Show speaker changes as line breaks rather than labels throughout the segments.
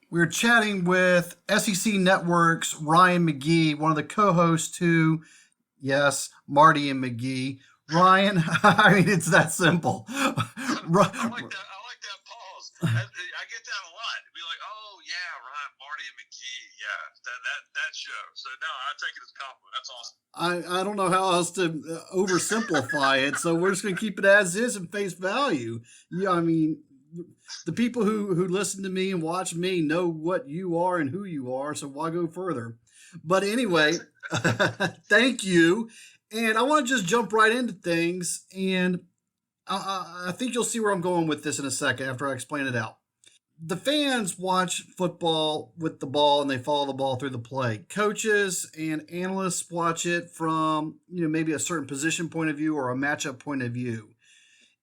We're chatting with SEC Network's Ryan McGee, one of the co-hosts to, yes, Marty and McGee. Ryan, I mean, it's that simple.
I like that pause. I get that a lot. Be like, oh yeah, Ryan, Marty, and McGee. Yeah, that show. So no, I take it as a compliment. That's awesome.
I don't know how else to oversimplify it, so we're just going to keep it as is and face value. Yeah, I mean, the people who listen to me and watch me know what you are and who you are, so why go further? But anyway, thank you. And I want to just jump right into things, and I think you'll see where I'm going with this in a second after I explain it out. The fans watch football with the ball and they follow the ball through the play. Coaches and analysts watch it from, maybe a certain position point of view or a matchup point of view.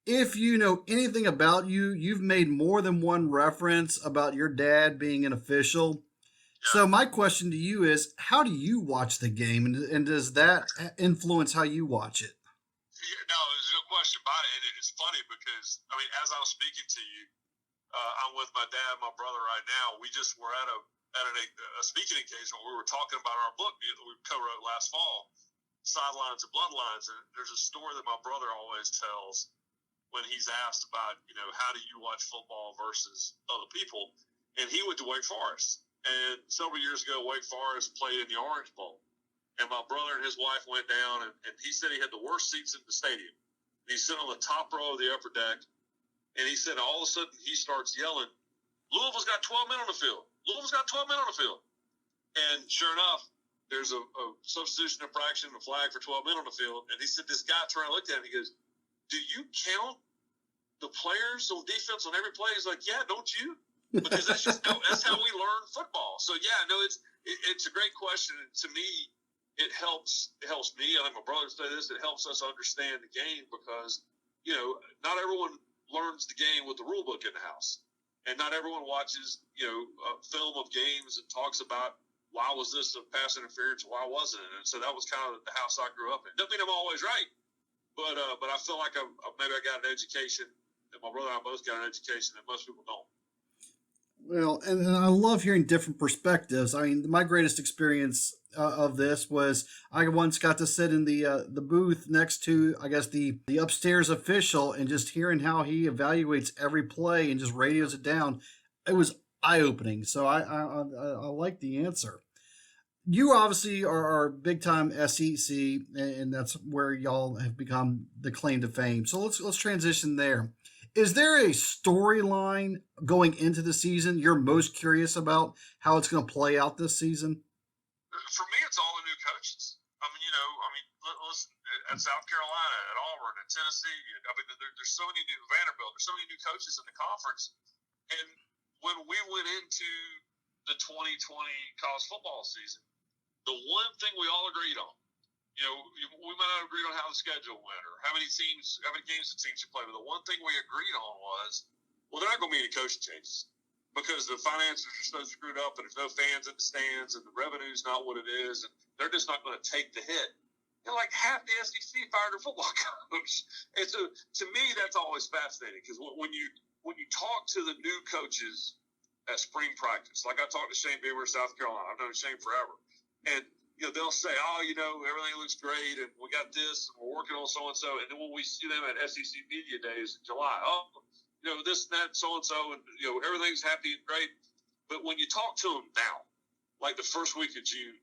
If you know anything about you, you've made more than one reference about your dad being an official.
Yeah.
So my question to you is, how do you watch the game, and does that influence how you watch it?
No, there's no question about it. And it's funny because I mean, as I was speaking to you, I'm with my dad, and my brother right now. We just were at a speaking engagement where we were talking about our book that we co-wrote last fall, Sidelines and Bloodlines. And there's a story that my brother always tells when he's asked about, how do you watch football versus other people? And he went to Wake Forest. And several years ago, Wake Forest played in the Orange Bowl. And my brother and his wife went down, and he said he had the worst seats in the stadium. And he's sitting on the top row of the upper deck. And he said all of a sudden he starts yelling, Louisville's got 12 men on the field. Louisville's got 12 men on the field. And sure enough, there's a substitution infraction, a flag for 12 men on the field. And he said this guy turned and looked at him. He goes, do you count the players on defense on every play? He's like, yeah, don't you? Because that's how we learn football. So yeah, no, it's a great question. And to me, it helps me. I think my brother say this. It helps us understand the game because not everyone learns the game with the rule book in the house, and not everyone watches a film of games and talks about why was this a pass interference, why wasn't it? And so that was kind of the house I grew up in. Doesn't mean I'm always right, but I feel like maybe I got an education, and my brother and I both got an education that most people don't.
Well, and I love hearing different perspectives. I mean, my greatest experience of this was I once got to sit in the booth next to, I guess, the upstairs official, and just hearing how he evaluates every play and just radios it down. It was eye opening. So I like the answer. You obviously are big time SEC, and that's where y'all have become the claim to fame. So let's transition there. Is there a storyline going into the season you're most curious about how it's going to play out this season?
For me, it's all the new coaches. Listen, at South Carolina, at Auburn, at Tennessee. There's so many new Vanderbilt. There's so many new coaches in the conference. And when we went into the 2020 college football season, the one thing we all agreed on, we might not agree on how the schedule went or how many games the teams should play, but the one thing we agreed on was, well, there are not going to be any coaching changes because the finances are so screwed up and there's no fans in the stands and the revenue's not what it is, and they're just not going to take the hit. Like half the SEC fired their football coach. And so to me, that's always fascinating because when you talk to the new coaches at spring practice, like I talked to Shane Beamer of South Carolina, I've known Shane forever, and they'll say, oh, everything looks great, and we got this, and we're working on so and so, and then when we see them at SEC Media Days in July, oh, this and that, so and so, and everything's happy and great. But when you talk to them now, like the first week of June,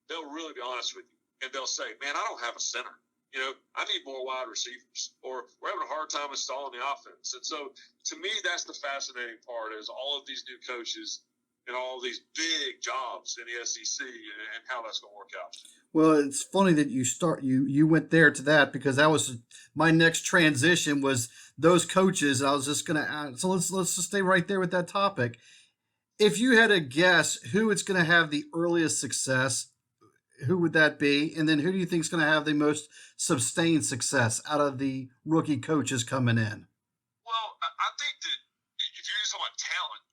they'll really be honest with you, and they'll say, man, I don't have a center. I need more wide receivers, or we're having a hard time installing the offense. And so, to me, that's the fascinating part: is all of these new coaches and all these big jobs in the SEC and how that's going to work out.
Well, it's funny that you went there to that, because that was my next transition was those coaches. I was just going to add, so let's just stay right there with that topic. If you had to guess who it's going to have the earliest success, who would that be? And then who do you think is going to have the most sustained success out of the rookie coaches coming in?
Well, I think that if you're just talking about talent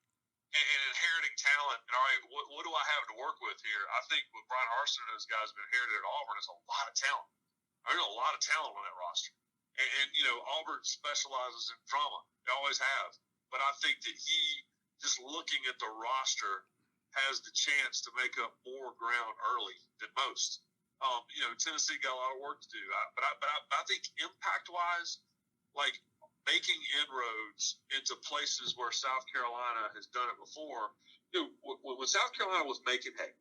and inheriting talent, and all right, what do I have to work with here? I think what Brian Harsin and those guys have inherited at Auburn is a lot of talent. There's a lot of talent on that roster. And Auburn specializes in drama. They always have. But I think that he just looking at the roster, has the chance to make up more ground early than most. Tennessee got a lot of work to do, but I think impact-wise, like making inroads into places where South Carolina has done it before. When South Carolina was making hay,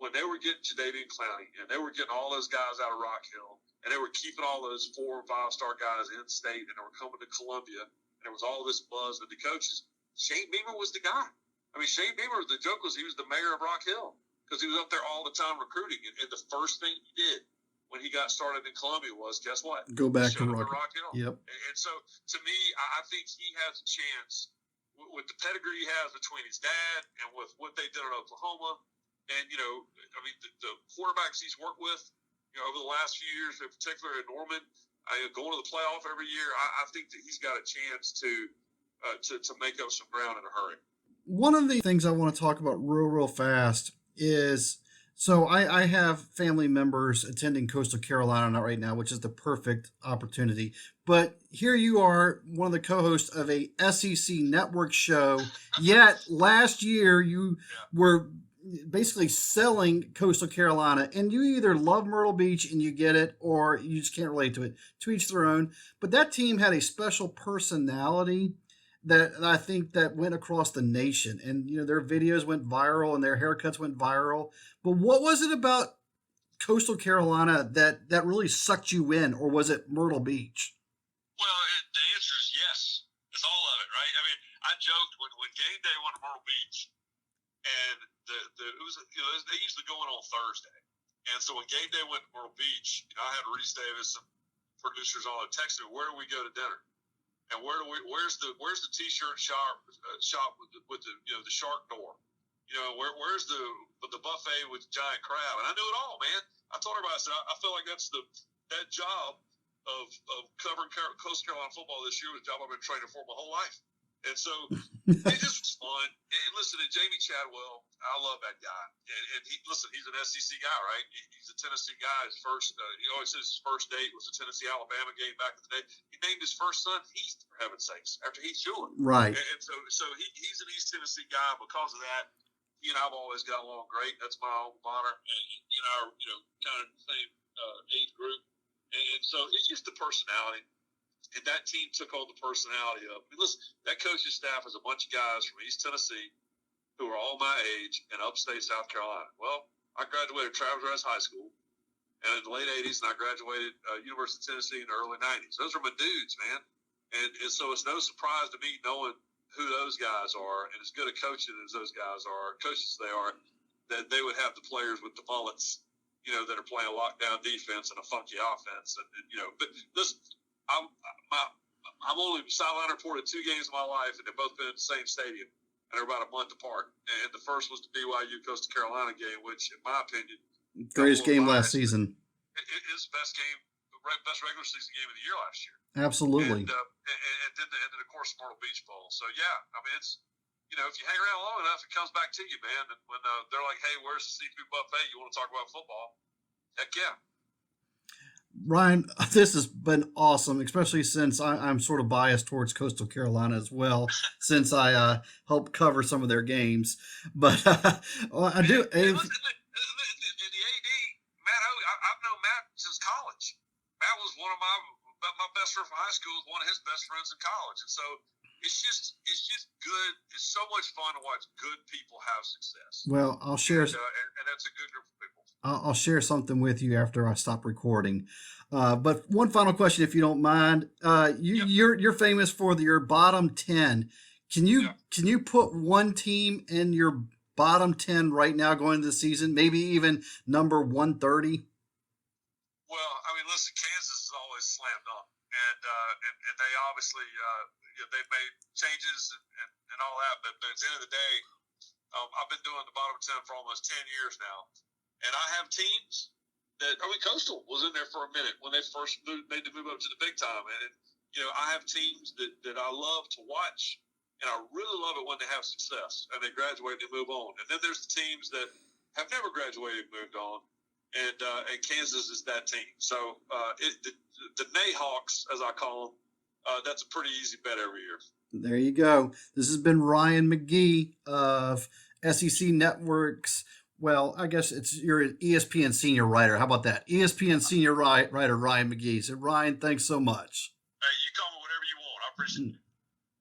when they were getting Jadeveon Clowney and they were getting all those guys out of Rock Hill and they were keeping all those 4 and 5-star guys in state and they were coming to Columbia and there was all this buzz with the coaches, Shane Beamer was the guy. I mean, Shane Beamer, the joke was he was the mayor of Rock Hill because he was up there all the time recruiting. And the first thing he did when he got started in Columbia was, guess what?
Go back to
Rock
Hill.
Yep. And so, to me, I think he has a chance with the pedigree he has between his dad and with what they did in Oklahoma. And, the quarterbacks he's worked with, over the last few years, in particular in Norman, going to the playoff every year, I think that he's got a chance to make up some ground in a hurry.
One of the things I want to talk about real fast is, so I have family members attending Coastal Carolina right now, which is the perfect opportunity. But here you are, one of the co-hosts of a SEC network show, yet last year you were basically selling Coastal Carolina, and you either love Myrtle Beach and you get it, or you just can't relate to it. To each their own. But that team had a special personality that I think that went across the nation, and their videos went viral and their haircuts went viral. But what was it about Coastal Carolina that really sucked you in, or was it Myrtle Beach?
Well, the answer is yes. It's all of it, right? I mean, I joked when game day went to Myrtle Beach, and they usually go in on Thursday, and so when game day went to Myrtle Beach, I had Reese Davis and producers all texting me, where do we go to dinner? And where's the t-shirt shop with the shark door? Where's the buffet with the giant crab? And I knew it all, man. I told everybody, I said, I feel like that's that job of covering Coastal Carolina football this year was a job I've been training for my whole life. And so it just was fun. And listen, to Jamie Chadwell, I love that guy. And he's an SEC guy, right? He's a Tennessee guy. His first, he always says his first date was the Tennessee-Alabama game back in the day. He named his first son Heath, for heaven's sakes, after Heath Shuler.
Right.
And so he's an East Tennessee guy. Because of that, I've always got along great. That's my alma mater. And, kind of the same age group. And so it's just the personality. And that team took on the personality of. I mean, listen, that coaching staff is a bunch of guys from East Tennessee who are all my age in upstate South Carolina. Well, I graduated Travis Rest High School in the late 80s, and I graduated University of Tennessee in the early 90s. Those are my dudes, man. And so it's no surprise to me knowing who those guys are, and as good a coaching as those guys are, coaches they are, that they would have the players with the mullets, that are playing lockdown defense and a funky offense. And but listen, I've only sideline reported 2 games in my life, and they've both been at the same stadium, and they're about a month apart. And the first was the BYU Coastal Carolina game, which, in my opinion,
greatest game last season.
It is the best regular season game of the year last year.
Absolutely.
And then of course Myrtle Beach Bowl. So yeah, I mean it's if you hang around long enough, it comes back to you, man. And when they're like, hey, where's the seafood buffet? You want to talk about football? Heck yeah.
Ryan, this has been awesome, especially since I'm sort of biased towards Coastal Carolina as well, since I help cover some of their games. But I do.
And listen, the AD, Matt, I've known Matt since college. Matt was one of my best friend from high school, was one of his best friends in college, and so it's just good. It's so much fun to watch good people have success.
Well, I'll share,
and that's a good group of people.
I'll share something with you after I stop recording. But one final question, if you don't mind. You're famous for your bottom 10. Can you put one team in your bottom 10 right now going into the season? Maybe even number 130.
Well, I mean, listen, Kansas is always slam dunk, and they obviously they've made changes and all that. But at the end of the day, I've been doing the bottom 10 for almost 10 years now. And I have teams Coastal was in there for a minute when they first made the move up to the big time. And, I have teams that I love to watch, and I really love it when they have success and they graduate and move on. And then there's the teams that have never graduated and moved on, and Kansas is that team. So the Nayhawks, as I call them, that's a pretty easy bet every year.
There you go. This has been Ryan McGee of SEC Networks. Well, I guess you're an ESPN senior writer. How about that? ESPN senior writer Ryan McGee. So Ryan, thanks so much.
Hey, you call me whatever you want. I appreciate it.